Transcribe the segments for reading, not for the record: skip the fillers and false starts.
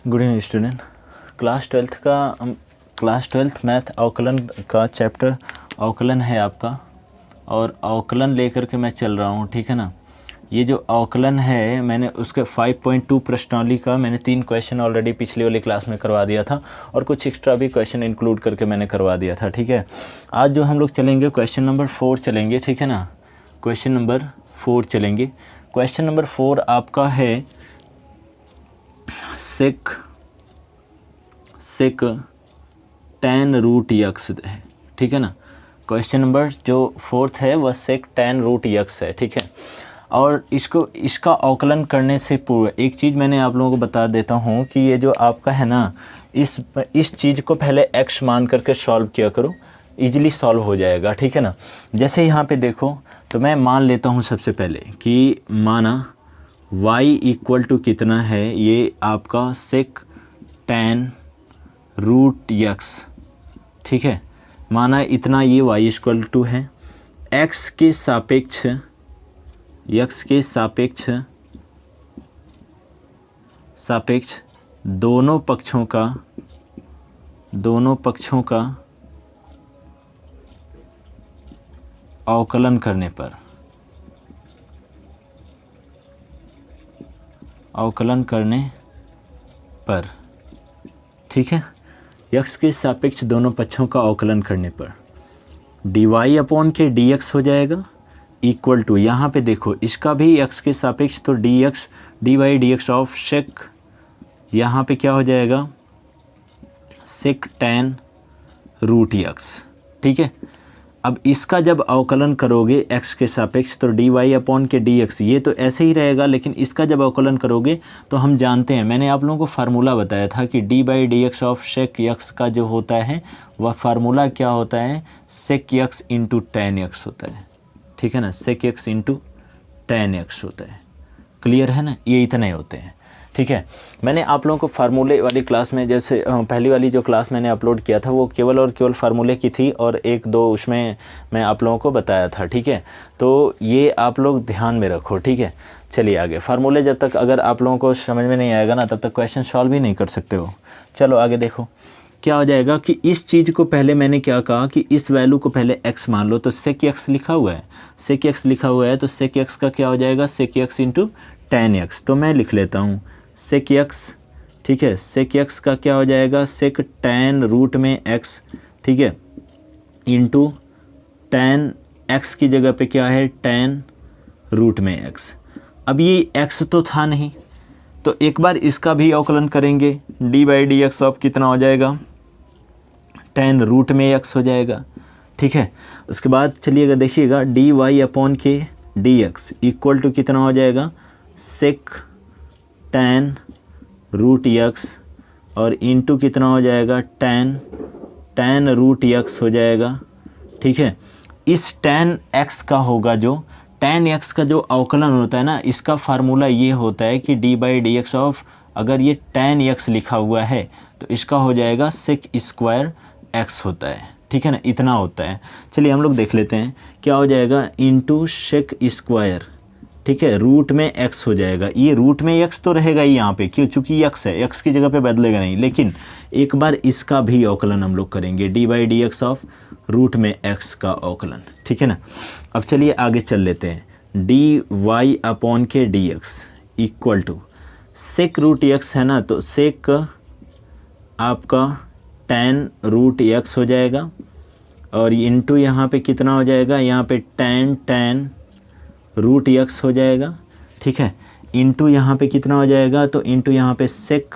Good evening student. Class twelfth math अवकलन का chapter अवकलन है आपका, और अवकलन लेकर के मैं चल रहा हूँ, ठीक है ना। ये जो अवकलन है मैंने उसके 5.2 प्रश्नावली का मैंने 3 क्वेश्चन ऑलरेडी पिछले वाली क्लास में करवा दिया था, और कुछ एक्स्ट्रा भी क्वेश्चन इंक्लूड करके मैंने करवा दिया था, ठीक है। आज जो हम लोग चलेंगे क्वेश्चन नंबर 4 चलेंगे, ठीक है ना। क्वेश्चन नंबर 4 चलेंगे। क्वेश्चन नंबर 4 आपका है सेक tan रूट यक्स है, ठीक है ना। क्वेश्चन नंबर जो 4 है वह सेक tan रूट यक्स है, ठीक है। और इसका अवकलन करने से पूर्व एक चीज़ मैंने आप लोगों को बता देता हूँ कि ये जो आपका है ना, इस चीज़ को पहले x मान करके सॉल्व किया करो, इजीली सॉल्व हो जाएगा, ठीक है ना। जैसे यहाँ पे देखो, तो मैं मान लेता हूँ सबसे पहले कि माना y इक्वल टू कितना है, ये आपका सेक tan रूट यक्स, ठीक है। माना इतना ये y इक्वल टू है, x के सापेक्ष दोनों पक्षों का अवकलन करने पर ठीक है, यक्स के सापेक्ष दोनों पक्षों का अवकलन करने पर dy अपॉन के dx हो जाएगा इक्वल टू, यहाँ पे देखो इसका भी x के सापेक्ष, तो dy dx ऑफ सेक, यहाँ पे क्या हो जाएगा सेक tan रूट यक्स, ठीक है। अब इसका जब अवकलन करोगे x के सापेक्ष, तो dy अपॉन के dx, ये तो ऐसे ही रहेगा, लेकिन इसका जब अवकलन करोगे तो हम जानते हैं, मैंने आप लोगों को फार्मूला बताया था कि dy dx of sec x का जो होता है वह फार्मूला क्या होता है, sec x into tan x होता है, ठीक है ना। Sec x into tan x होता है, क्लियर है ना। ये इतने होते हैं, ठीक है। मैंने आप लोगों को फार्मूले वाली क्लास में, जैसे पहली वाली जो क्लास मैंने अपलोड किया था वो केवल और केवल फार्मूले की थी, और 1-2 उसमें मैं आप लोगों को बताया था, ठीक है। तो ये आप लोग ध्यान में रखो, ठीक है। चलिए आगे, फार्मूले जब तक अगर आप लोगों को समझ में नहीं आएगा ना, तब तक क्वेश्चन सॉल्व भी नहीं कर सकते हो। चलो आगे देखो क्या हो जाएगा कि इस चीज़ को पहले मैंने क्या कहा कि इस वैल्यू को पहले x मान लो, तो सेक x लिखा हुआ है, सेक x लिखा हुआ है, तो सेक x का क्या हो जाएगा, सेक x इंटू tan x। तो मैं लिख लेता हूँ सेक x, ठीक है। सेक x का क्या हो जाएगा, सेक tan रूट में x, ठीक है, इंटू tan x की जगह पे क्या है, tan रूट में x। अब ये x तो था नहीं, तो एक बार इसका भी अवकलन करेंगे, dy dx ऑफ कितना हो जाएगा, tan रूट में x हो जाएगा, ठीक है। उसके बाद चलिएगा देखिएगा dy अपॉन के dx इक्वल टू कितना हो जाएगा, सेक tan रूट यक्स, और इंटू कितना हो जाएगा, tan रूट यक्स हो जाएगा, ठीक है। इस tan x का होगा, जो tan x का जो अवकलन होता है ना, इसका फार्मूला ये होता है कि dy dx ऑफ, अगर ये tan x लिखा हुआ है तो इसका हो जाएगा सेक स्क्वायर x होता है, ठीक है ना, इतना होता है। चलिए हम लोग देख लेते हैं क्या हो जाएगा, इंटू सेक स्क्वायर, ठीक है, रूट में x हो जाएगा। ये रूट में x तो रहेगा ही यहाँ पे, क्यों, चूँकि x है, x की जगह पे बदलेगा नहीं। लेकिन एक बार इसका भी अवकलन हम लोग करेंगे, dy dx ऑफ रूट में x का अवकलन, ठीक है ना। अब चलिए आगे चल लेते हैं, dy अपॉन के dx equal to sec root x है ना, तो सेक आपका tan रूट x हो जाएगा, और इंटू यहाँ पे कितना हो जाएगा, यहाँ पे tan रूट यक्स हो जाएगा, ठीक है। इंटू यहाँ पे कितना हो जाएगा, तो इंटू यहाँ पे सेक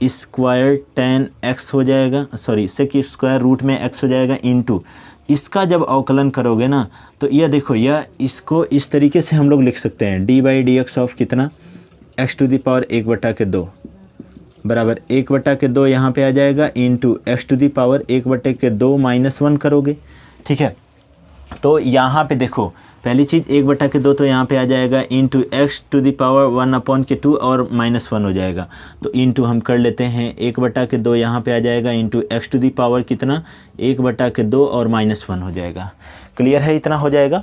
स्क्वायर tan x हो जाएगा, सॉरी सेक स्क्वायर रूट में x हो जाएगा, इंटू इसका जब अवकलन करोगे ना, तो यह देखो, यह इसको इस तरीके से हम लोग लिख सकते हैं, dy dx ऑफ कितना, x टू दी पावर 1/2 बराबर 1/2 यहाँ पे आ जाएगा, into x to the power 1/2 -1 करोगे, ठीक है। तो यहाँ पे देखो पहली चीज़ 1/2 तो यहाँ पे आ जाएगा into x to the power 1/2 और -1 हो जाएगा, तो इंटू हम कर लेते हैं 1/2 यहाँ पे आ जाएगा into x to the power कितना 1/2 और -1 हो जाएगा। क्लियर है, इतना हो जाएगा।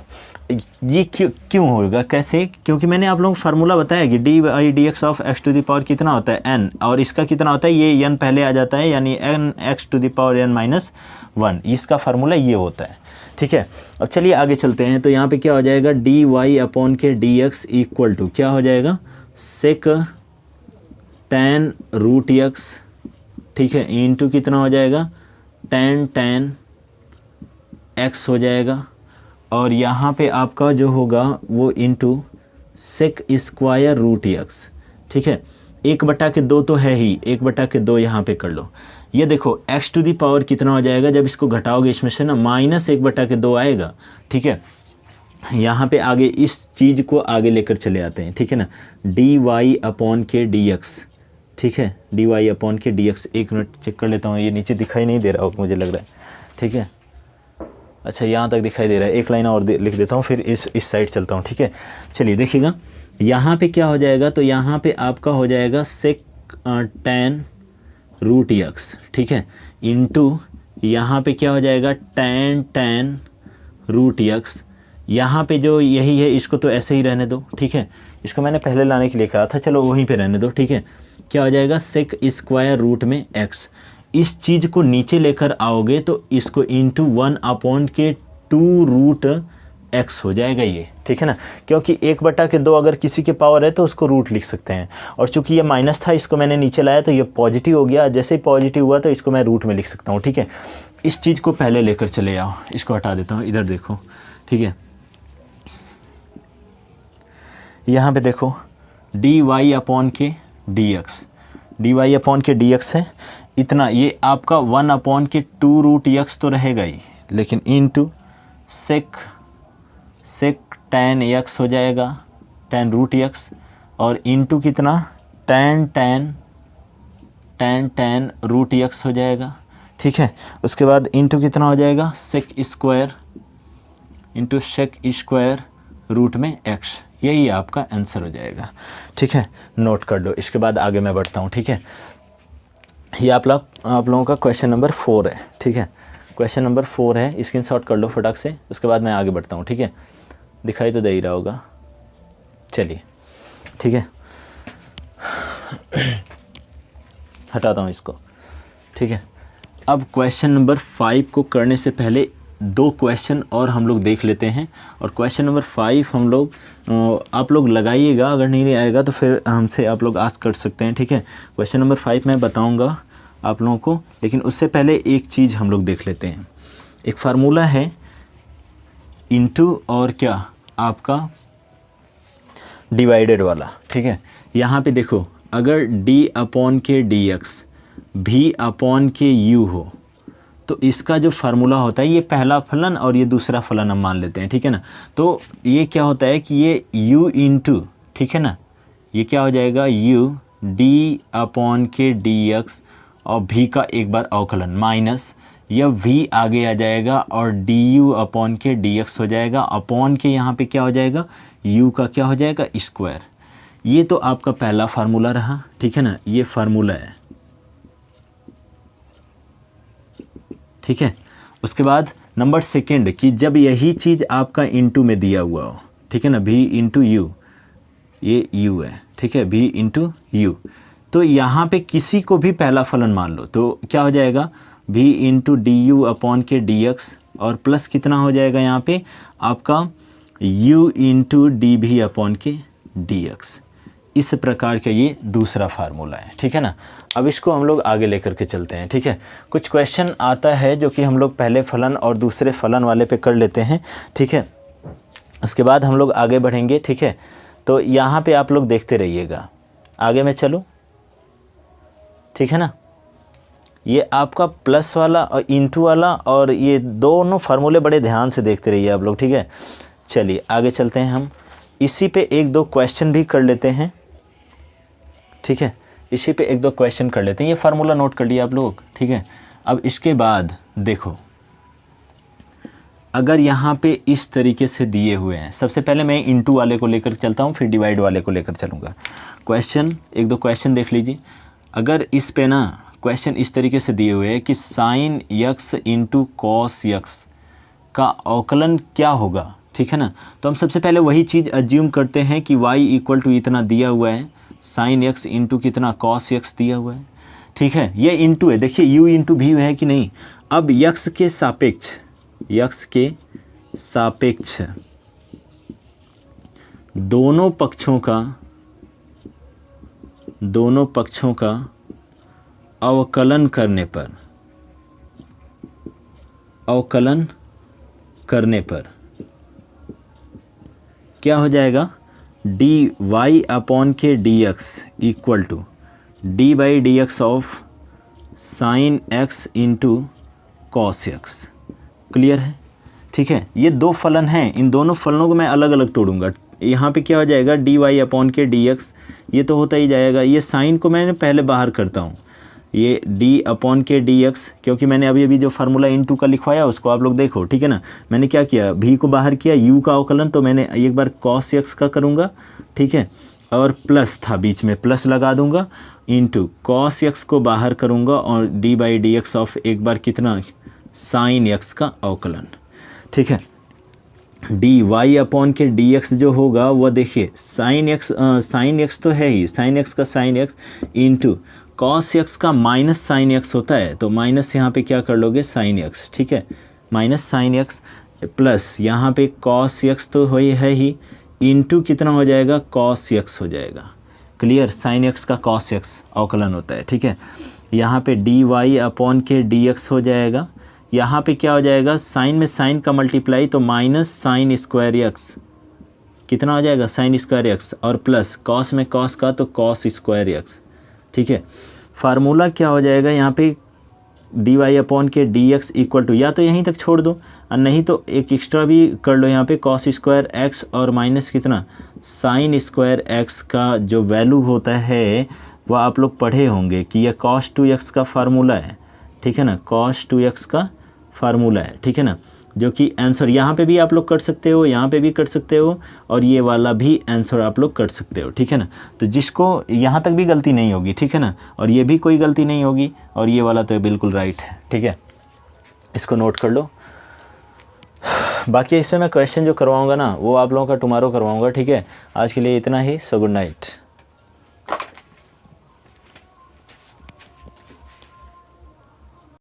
ये क्यों होगा, कैसे, क्योंकि मैंने आप लोगों को फार्मूला बताया कि dy/dx of x to the power कितना होता है n, और इसका कितना होता है, ये n पहले आ जाता है, यानी n x to the power n -1, इसका फार्मूला ये होता है। ठीक है, अब चलिए आगे चलते हैं। तो यहाँ पे क्या हो जाएगा, dy/dx इक्वल टू क्या हो जाएगा, सेक tan√x, ठीक है, इंटू कितना हो जाएगा tan x हो जाएगा, और यहाँ पे आपका जो होगा वो इंटू sec²√x। ठीक है, 1/2 तो है ही, 1/2 यहाँ पे कर लो। ये देखो x टू दी पावर कितना हो जाएगा, जब इसको घटाओगे इसमें से ना -1/2 आएगा। ठीक है, यहाँ पे आगे इस चीज़ को आगे लेकर चले आते हैं। ठीक है ना, dy/dx, ठीक है, dy/dx, एक मिनट चेक कर लेता हूँ, ये नीचे दिखाई नहीं दे रहा हो मुझे लग रहा है। ठीक है, अच्छा यहाँ तक दिखाई दे रहा है, एक लाइन और लिख देता हूँ, फिर इस साइड चलता हूँ। ठीक है, चलिए देखिएगा यहाँ पे क्या हो जाएगा, तो यहाँ पे आपका हो जाएगा sec tan√x, ठीक है, इंटू यहाँ पे क्या हो जाएगा tan√x। यहाँ पे जो यही है इसको तो ऐसे ही रहने दो। ठीक है, इसको मैंने पहले लाने के लिए कहा था, चलो वहीं पे रहने दो। ठीक है, क्या हो जाएगा sec²√x। इस चीज़ को नीचे लेकर आओगे तो इसको इंटू 1/2√x हो जाएगा ये। ठीक है ना, क्योंकि 1/2 अगर किसी के पावर है तो उसको रूट लिख सकते हैं, और चूंकि ये माइनस था इसको मैंने नीचे लाया तो ये पॉजिटिव हो गया, जैसे ही पॉजिटिव हुआ तो इसको मैं रूट में लिख सकता हूँ। ठीक है, इस चीज़ को पहले लेकर चले आओ, इसको हटा देता हूँ, इधर देखो। ठीक है, यहाँ पे देखो dy/dx है इतना, ये आपका 1/2√x तो रहेगा ही, लेकिन इंटू sec tan x हो जाएगा, tan√x, और इंटू कितना tan√x हो जाएगा। ठीक है, उसके बाद इंटू कितना हो जाएगा sec²√x, यही आपका आंसर हो जाएगा। ठीक है, नोट कर लो, इसके बाद आगे मैं बढ़ता हूँ। ठीक है, ये आप लोगों का क्वेश्चन नंबर 4 है। ठीक है, क्वेश्चन नंबर 4 है, स्क्रीनशॉट कर लो फटाक से, उसके बाद मैं आगे बढ़ता हूँ। ठीक है, दिखाई तो दे ही रहा होगा, चलिए ठीक है, हटाता हूँ इसको। ठीक है, अब क्वेश्चन नंबर 5 को करने से पहले 2 क्वेश्चन और हम लोग देख लेते हैं, और क्वेश्चन नंबर 5 हम लोग आप लोग लगाइएगा, अगर नहीं आएगा तो फिर हमसे आप लोग आस्क कर सकते हैं। ठीक है, क्वेश्चन नंबर 5 मैं बताऊंगा आप लोगों को, लेकिन उससे पहले एक चीज़ हम लोग देख लेते हैं। एक फार्मूला है इंटू और क्या आपका डिवाइडेड वाला। ठीक है, यहाँ पे देखो, अगर d/dx v/u हो तो इसका जो फार्मूला होता है, ये पहला फलन और ये दूसरा फलन हम मान लेते हैं। ठीक है ना, तो ये क्या होता है कि ये u इंटू, ठीक है ना, ये क्या हो जाएगा u d/dx और v का एक बार अवकलन माइनस, यह v आगे आ जाएगा और du/dx हो जाएगा, अपॉन के यहाँ पे क्या हो जाएगा u का क्या हो जाएगा स्क्वायर। ये तो आपका पहला फार्मूला रहा। ठीक है ना, ये फार्मूला है। ठीक है, उसके बाद नंबर 2 कि जब यही चीज़ आपका इंटू में दिया हुआ हो, ठीक है ना, v इंटू यू, ये u है, ठीक है, v इंटू यू, तो यहाँ पे किसी को भी पहला फलन मान लो तो क्या हो जाएगा v इंटू du/dx, और प्लस कितना हो जाएगा यहाँ पे आपका u इंटू dv/dx। इस प्रकार का ये दूसरा फार्मूला है। ठीक है ना, अब इसको हम लोग आगे लेकर के चलते हैं। ठीक है, कुछ क्वेश्चन आता है जो कि हम लोग पहले फलन और दूसरे फलन वाले पे कर लेते हैं। ठीक है, उसके बाद हम लोग आगे बढ़ेंगे। ठीक है, तो यहाँ पे आप लोग देखते रहिएगा, आगे मैं चलूँ। ठीक है ना, ये आपका प्लस वाला और इंटू वाला, और ये दोनों फार्मूले बड़े ध्यान से देखते रहिए आप लोग। ठीक है, चलिए आगे चलते हैं, हम इसी पे 1-2 क्वेश्चन भी कर लेते हैं। ठीक है, इसी पे 1-2 क्वेश्चन कर लेते हैं। ये फार्मूला नोट कर लिया आप लोग। ठीक है, अब इसके बाद देखो, अगर यहाँ पे इस तरीके से दिए हुए हैं, सबसे पहले मैं इनटू वाले को लेकर चलता हूँ, फिर डिवाइड वाले को लेकर चलूँगा। क्वेश्चन, एक दो क्वेश्चन देख लीजिए। अगर इस पे ना क्वेश्चन इस तरीके से दिए हुए हैं कि sign x into cos x का अवकलन क्या होगा, ठीक है ना, तो हम सबसे पहले वही चीज़ अज्यूम करते हैं कि y इक्वल टू इतना दिया हुआ है, साइन यक्स इंटू कितना कॉस यक्स दिया हुआ है, ठीक है, ये इंटू है, देखिए u इंटू भी है कि नहीं। अब यक्स के सापेक्ष दोनों पक्षों का अवकलन करने पर क्या हो जाएगा, डी वाई अपॉन के d x equal to d by d x of sine x into cos x. Clear है, ठीक है। ये दो फलन हैं, इन दोनों फलनों को मैं अलग अलग तोड़ूंगा। यहाँ पे क्या हो जाएगा, डी वाई अपॉन के डी एक्स, ये तो होता ही जाएगा। ये साइन को मैंने पहले बाहर करता हूँ, ये डी अपॉन के डी एक्स, क्योंकि मैंने अभी जो फार्मूला इनटू का लिखवाया उसको आप लोग देखो, ठीक है ना। मैंने क्या किया, भी को बाहर किया, यू का अवकलन तो मैंने एक बार कॉस एक्स का करूँगा, ठीक है, और प्लस था बीच में, प्लस लगा दूंगा, इंटू कॉस एक्स को बाहर करूँगा और D by d x of एक बार कितना, साइन एक्स का अवकलन, ठीक है। डी वाई अपॉन के डी एक्स जो होगा वो देखिए साइन एक्स तो है ही, साइन एक्स का sign x into cos x का माइनस साइन एक्स होता है, तो माइनस यहाँ पे क्या कर लोगे, साइन एक्स, ठीक है, माइनस साइन एक्स प्लस यहाँ पे कॉस एक्स तो है ही, इंटू कितना हो जाएगा, कॉस एक्स हो जाएगा। क्लियर, साइन एक्स का कॉस एक्स अवकलन होता है, ठीक है। यहाँ पे डी वाई अपॉन के डी एक्स हो जाएगा, यहाँ पे क्या हो जाएगा, साइन में साइन का मल्टीप्लाई तो माइनस साइन स्क्वायर एक्स, कितना हो जाएगा, साइन स्क्वायर एक्स, और प्लस कॉस में कॉस का तो कॉस स्क्वायर एक्स, ठीक है। फार्मूला क्या हो जाएगा यहाँ पे, डी वाई अपॉन के डी एक्स इक्वल टू, या तो यहीं तक छोड़ दो और नहीं तो एक एक्स्ट्रा भी कर लो यहाँ पे, कॉस स्क्वायर एक्स और माइनस कितना, साइन स्क्वायर एक्स का जो वैल्यू होता है वह आप लोग पढ़े होंगे कि यह कॉस 2x का फार्मूला है, ठीक है ना, कॉस 2x का फार्मूला है, ठीक है ना, जो कि आंसर यहाँ पे भी आप लोग कर सकते हो, यहाँ पे भी कर सकते हो, और ये वाला भी आंसर आप लोग कर सकते हो, ठीक है ना। तो जिसको यहाँ तक भी गलती नहीं होगी, ठीक है ना, और ये भी कोई गलती नहीं होगी, और ये वाला तो बिल्कुल राइट है, ठीक है, इसको नोट कर लो। बाकी इसमें मैं क्वेश्चन जो करवाऊँगा ना वो आप लोगों का टुमारो करवाऊँगा, ठीक है। आज के लिए इतना ही, सो गुड नाइट।